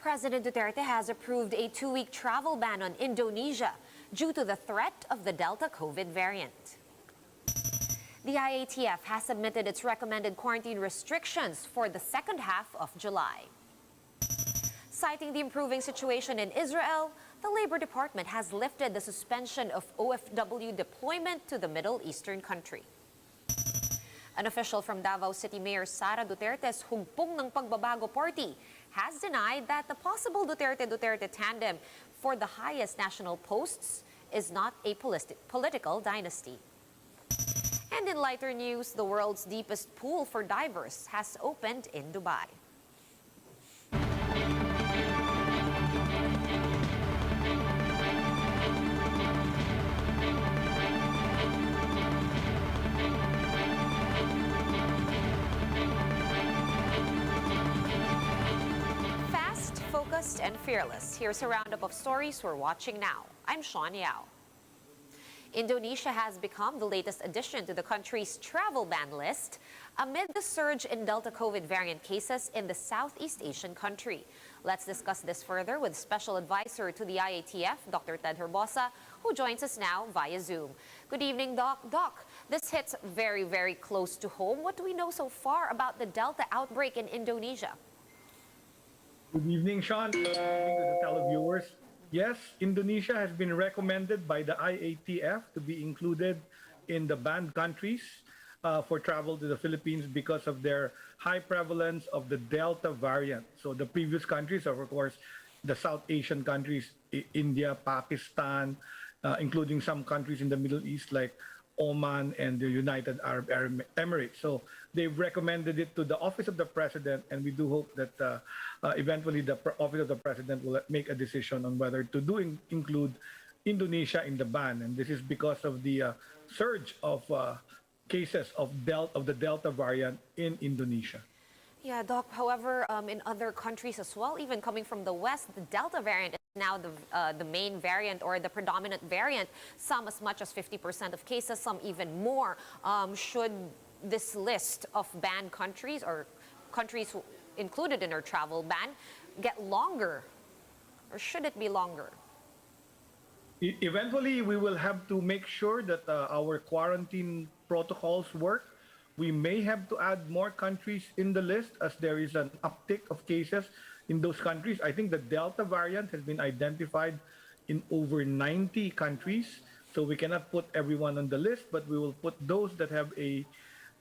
President Duterte has approved a 2-week travel ban on Indonesia due to the threat of the Delta COVID variant. The IATF has submitted its recommended quarantine restrictions for the second half of July. Citing the improving situation in Israel, the Labor Department has lifted the suspension of OFW deployment to the Middle Eastern country. An official from Davao City Mayor Sara Duterte's Hugpong ng Pagbabago party has denied that the possible Duterte-Duterte tandem for the highest national posts is not a political dynasty. And in lighter news, the world's deepest pool for divers has opened in Dubai. Focused and fearless. Here's a roundup of stories we're watching now. I'm Sean Yao. Indonesia has become the latest addition to the country's travel ban list amid the surge in Delta COVID variant cases in the Southeast Asian country. Let's discuss this further with Special Advisor to the IATF, Dr. Ted Herbosa, who joins us now via Zoom. Good evening, Doc. Doc, this hits very, very close to home. What do we know so far about the Delta outbreak in Indonesia? Good evening, Sean. Good evening to the televiewers. Yes, Indonesia has been recommended by the IATF to be included in the banned countries for travel to the Philippines because of their high prevalence of the Delta variant. So the previous countries are, of course, the South Asian countries, India, Pakistan, including some countries in the Middle East like Oman and the United Arab Emirates. So they've recommended it to the Office of the President, and we do hope that eventually the Office of the President will make a decision on whether to include Indonesia in the ban. And this is because of the surge of cases of the Delta variant in Indonesia. Yeah, Doc. However, in other countries as well, even coming from the West, the Delta variant is now the main variant or the predominant variant. Some as much as 50% of cases, some even more. Should this list of banned countries or countries included in our travel ban get longer, or should it be longer? Eventually, we will have to make sure that our quarantine protocols work. We may have to add more countries in the list as there is an uptick of cases in those countries. I think the Delta variant has been identified in over 90 countries. So we cannot put everyone on the list, but we will put those that have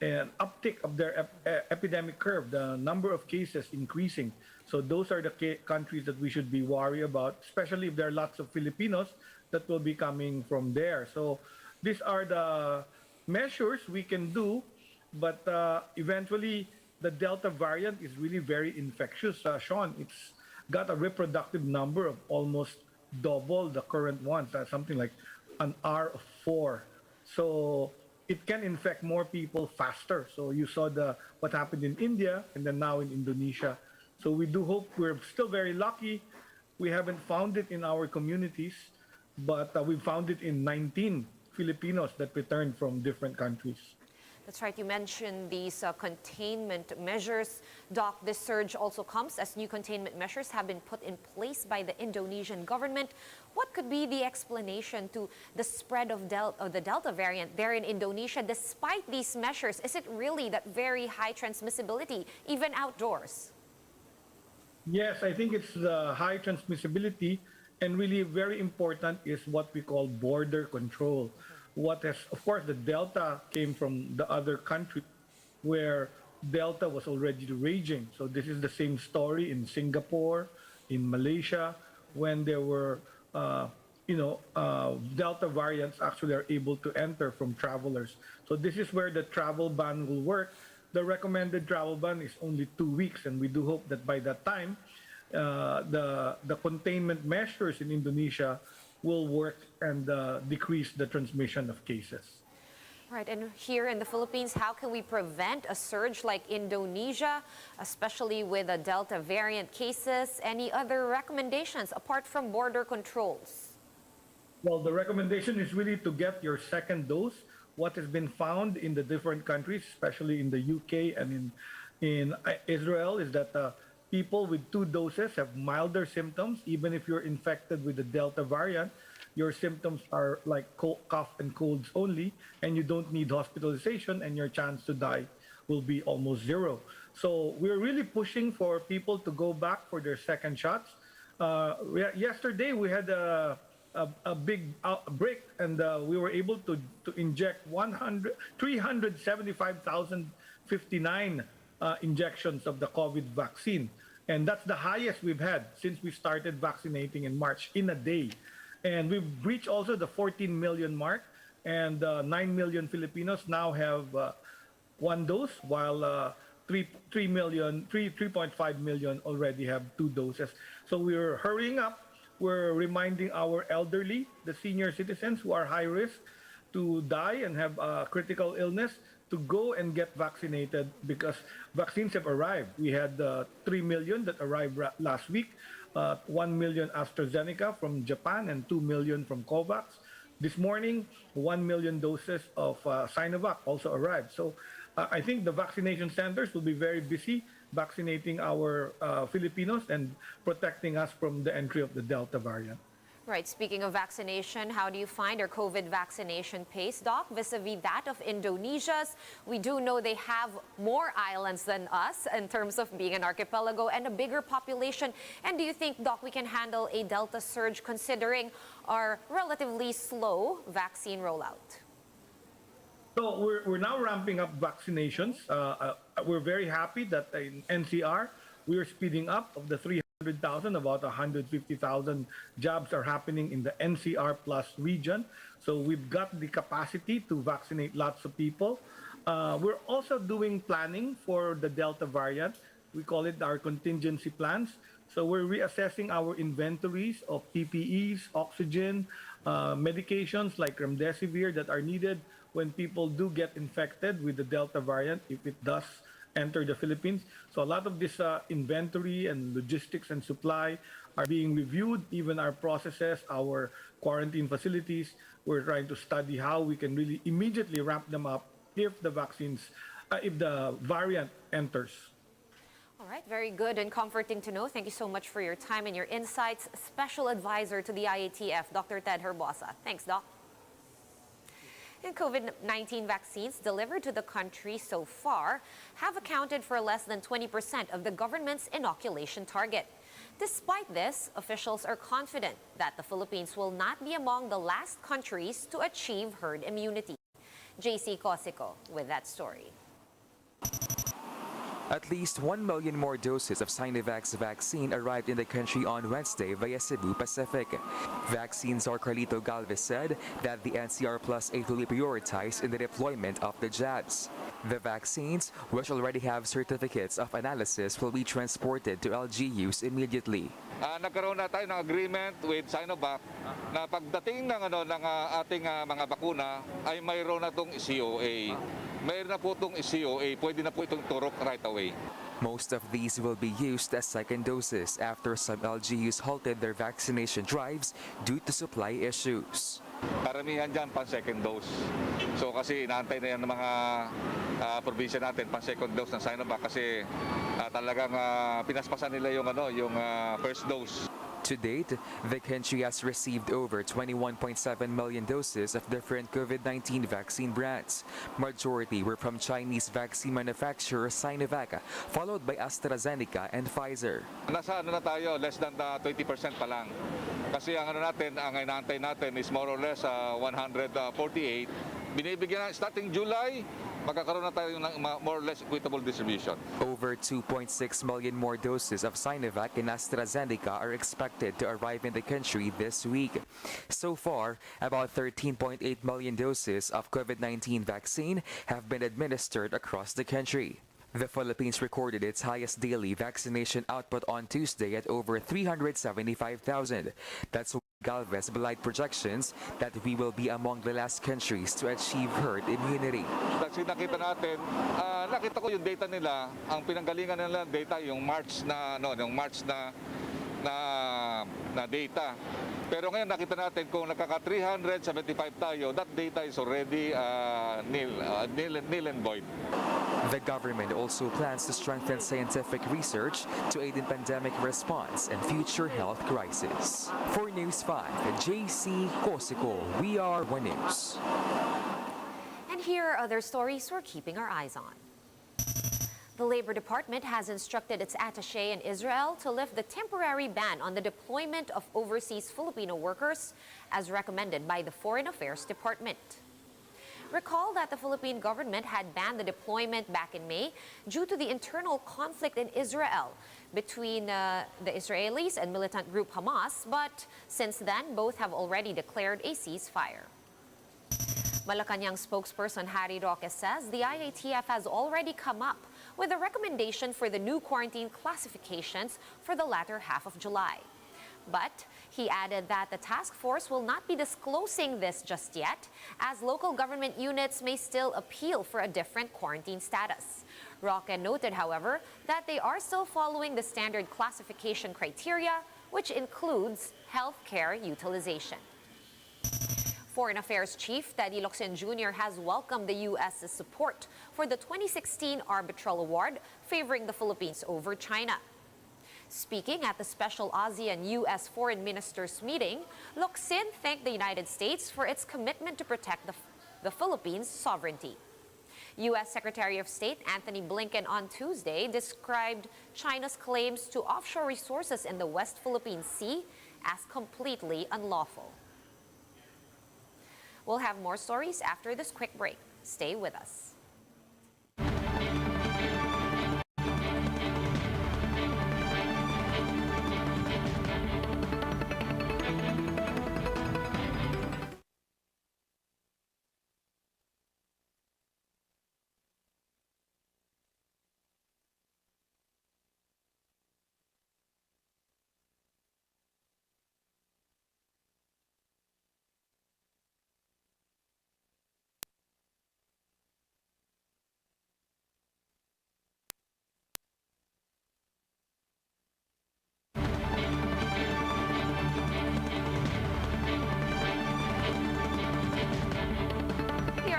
an uptick of their epidemic curve, the number of cases increasing. So those are the countries that we should be worried about, especially if there are lots of Filipinos that will be coming from there. So these are the measures we can do. But eventually, the Delta variant is really very infectious. Sean, it's got a reproductive number of almost double the current ones, something like an R of 4. So it can infect more people faster. So you saw what happened in India and then now in Indonesia. So we do hope. We're still very lucky. We haven't found it in our communities, but we found it in 19 Filipinos that returned from different countries. That's right. You mentioned these containment measures. Doc, this surge also comes as new containment measures have been put in place by the Indonesian government. What could be the explanation to the spread of the Delta variant there in Indonesia despite these measures? Is it really that very high transmissibility, even outdoors? Yes, I think it's the high transmissibility, and really very important is what we call border control. Of course, the Delta came from the other country where Delta was already raging. So this is the same story in Singapore, in Malaysia, when there were, Delta variants actually are able to enter from travelers. So this is where the travel ban will work. The recommended travel ban is only 2 weeks, and we do hope that by that time, the containment measures in Indonesia will work and decrease the transmission of cases. Right, and here in the Philippines, how can we prevent a surge like Indonesia, especially with the Delta variant cases? Any other recommendations apart from border controls? Well, the recommendation is really to get your second dose. What has been found in the different countries, especially in the UK and in Israel, is that people with 2 doses have milder symptoms. Even if you're infected with the Delta variant, your symptoms are like cough and colds only, and you don't need hospitalization, and your chance to die will be almost zero. So we're really pushing for people to go back for their second shots. Yesterday we had a big outbreak, and we were able to inject 375,059 injections of the COVID vaccine. And that's the highest we've had since we started vaccinating in March in a day. And we've reached also the 14 million mark, and 9 million Filipinos now have 1 dose, while 3.5 million already have 2 doses. So we're hurrying up. We're reminding our elderly, the senior citizens who are high risk to die and have critical illness, to go and get vaccinated, because vaccines have arrived. We had 3 million that arrived last week, 1 million AstraZeneca from Japan, and 2 million from COVAX. This morning, 1 million doses of Sinovac also arrived. So I think the vaccination centers will be very busy vaccinating our Filipinos and protecting us from the entry of the Delta variant. Right. Speaking of vaccination, how do you find our COVID vaccination pace, Doc, vis-a-vis that of Indonesia's? We do know they have more islands than us in terms of being an archipelago and a bigger population. And do you think, Doc, we can handle a Delta surge considering our relatively slow vaccine rollout? So we're now ramping up vaccinations. We're very happy that in NCR, we're speeding up. Of the 300,000, about 150,000 jobs are happening in the NCR plus region. So we've got the capacity to vaccinate lots of people. We're also doing planning for the Delta variant. We call it our contingency plans. So we're reassessing our inventories of PPEs, oxygen, medications like remdesivir that are needed when people do get infected with the Delta variant, if it does enter the Philippines. So a lot of this inventory and logistics and supply are being reviewed, even our processes, our quarantine facilities. We're trying to study how we can really immediately ramp them up if the if the variant enters. All right, very good and comforting to know. Thank you so much for your time and your insights. Special Advisor to the IATF, Dr. Ted Herbosa. Thanks, Doc. And COVID-19 vaccines delivered to the country so far have accounted for less than 20% of the government's inoculation target. Despite this, officials are confident that the Philippines will not be among the last countries to achieve herd immunity. JC Cosico with that story. At least 1 million more doses of Sinovac's vaccine arrived in the country on Wednesday via Cebu Pacific. Vaccine czar Carlito Galvez said that the NCR Plus 8 will be prioritized in the deployment of the jabs. The vaccines, which already have certificates of analysis, will be transported to LGUs immediately. Nagkaroon na tayo ng agreement with Sinovac na pagdating ng ating mga bakuna ay mayroon na itong COA. Mayroon na po itong COA, pwede na po itong turok right away. Most of these will be used as second doses after some LGUs halted their vaccination drives due to supply issues. Karamihan dyan pan-second dose. So kasi inaantay na yan ng mga probinsya natin pan-second dose ng Sinovac kasi talagang pinaspasan nila yung first dose. To date, the country has received over 21.7 million doses of different COVID-19 vaccine brands. Majority were from Chinese vaccine manufacturer Sinovac, followed by AstraZeneca and Pfizer. Nasa na tayo, less than 20% pa lang. Kasi ang inaantay natin is more or less 148. Binibigyan starting July, magkakaroon na tayo ng more or less equitable distribution. Over 2.6 million more doses of Sinovac and AstraZeneca are expected to arrive in the country this week. So far, about 13.8 million doses of COVID-19 vaccine have been administered across the country. The Philippines recorded its highest daily vaccination output on Tuesday at over 375,000. That's why Galvez belied projections that we will be among the last countries to achieve herd immunity. Kasi nakita natin, nakita ko yung data nila, ang pinanggalingan nila data yung March na na data. Pero ngayon nakita natin kung nakaka-375 tayo, that data is already nil and void. The government also plans to strengthen scientific research to aid in pandemic response and future health crisis. For News 5, JC Cosico, we are One News. And here are other stories we're keeping our eyes on. The Labor Department has instructed its attaché in Israel to lift the temporary ban on the deployment of overseas Filipino workers as recommended by the Foreign Affairs Department. Recall that the Philippine government had banned the deployment back in May due to the internal conflict in Israel between the Israelis and militant group Hamas, but since then, both have already declared a ceasefire. Malacanang spokesperson Harry Roque says the IATF has already come up with a recommendation for the new quarantine classifications for the latter half of July. But he added that the task force will not be disclosing this just yet, as local government units may still appeal for a different quarantine status. Roque noted, however, that they are still following the standard classification criteria, which includes healthcare utilization. Foreign Affairs Chief Teddy Locsin Jr. has welcomed the U.S.'s support for the 2016 Arbitral Award favoring the Philippines over China. Speaking at the special ASEAN-U.S. Foreign Ministers meeting, Locsin thanked the United States for its commitment to protect the Philippines' sovereignty. U.S. Secretary of State Anthony Blinken on Tuesday described China's claims to offshore resources in the West Philippine Sea as completely unlawful. We'll have more stories after this quick break. Stay with us.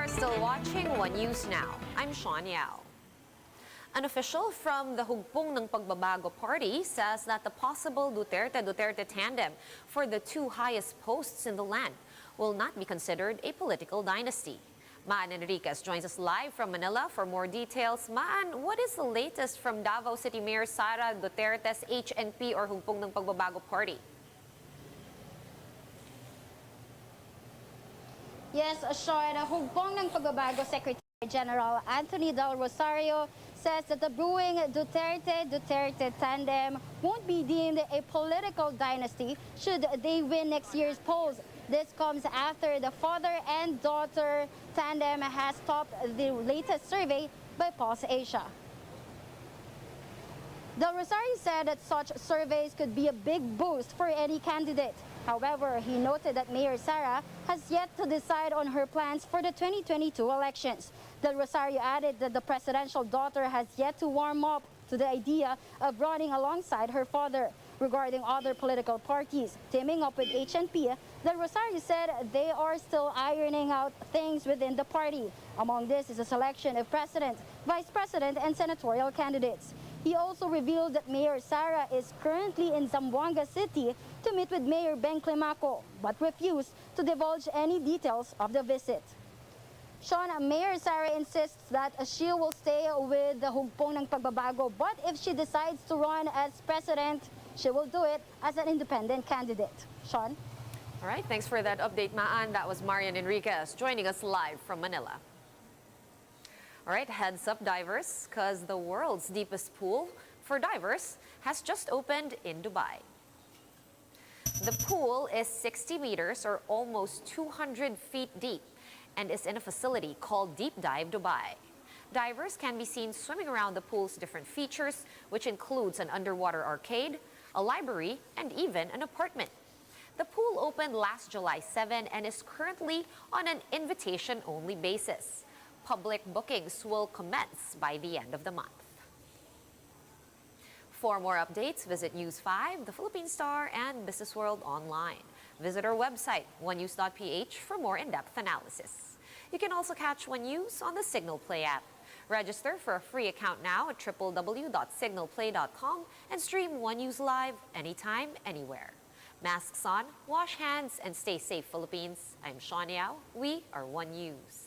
Still watching One News Now. I'm Sean Yao. An official from the Hugpong ng Pagbabago Party says that the possible Duterte-Duterte tandem for the two highest posts in the land will not be considered a political dynasty. Maan Enriquez joins us live from Manila for more details. Maan, what is the latest from Davao City Mayor Sara Duterte's HNP or Hugpong ng Pagbabago Party? Yes, Sean, Hugpong ng Pagbabago Secretary General Anthony Del Rosario says that the brewing Duterte-Duterte tandem won't be deemed a political dynasty should they win next year's polls. This comes after the father and daughter tandem has topped the latest survey by Pulse Asia. Del Rosario said that such surveys could be a big boost for any candidate. However, he noted that Mayor Sara has yet to decide on her plans for the 2022 elections. Del Rosario added that the presidential daughter has yet to warm up to the idea of running alongside her father. Regarding other political parties teaming up with HNP, Del Rosario said they are still ironing out things within the party. Among this is a selection of president, vice president, and senatorial candidates. He also revealed that Mayor Sara is currently in Zamboanga City to meet with Mayor Ben Climaco, but refused to divulge any details of the visit. Sean, Mayor Sara insists that she will stay with the Hugpong ng Pagbabago, but if she decides to run as president, she will do it as an independent candidate. Sean? All right, thanks for that update, Maan. That was Marian Enriquez joining us live from Manila. All right, heads up divers, because the world's deepest pool for divers has just opened in Dubai. The pool is 60 meters or almost 200 feet deep and is in a facility called Deep Dive Dubai. Divers can be seen swimming around the pool's different features, which includes an underwater arcade, a library, and even an apartment. The pool opened last July 7 and is currently on an invitation-only basis. Public bookings will commence by the end of the month. For more updates, visit News 5, the Philippine Star, and Business World online. Visit our website, onenews.ph, for more in-depth analysis. You can also catch One News on the Signal Play app. Register for a free account now at www.signalplay.com and stream One News live anytime, anywhere. Masks on, wash hands, and stay safe, Philippines. I'm Sean Yao. We are One News.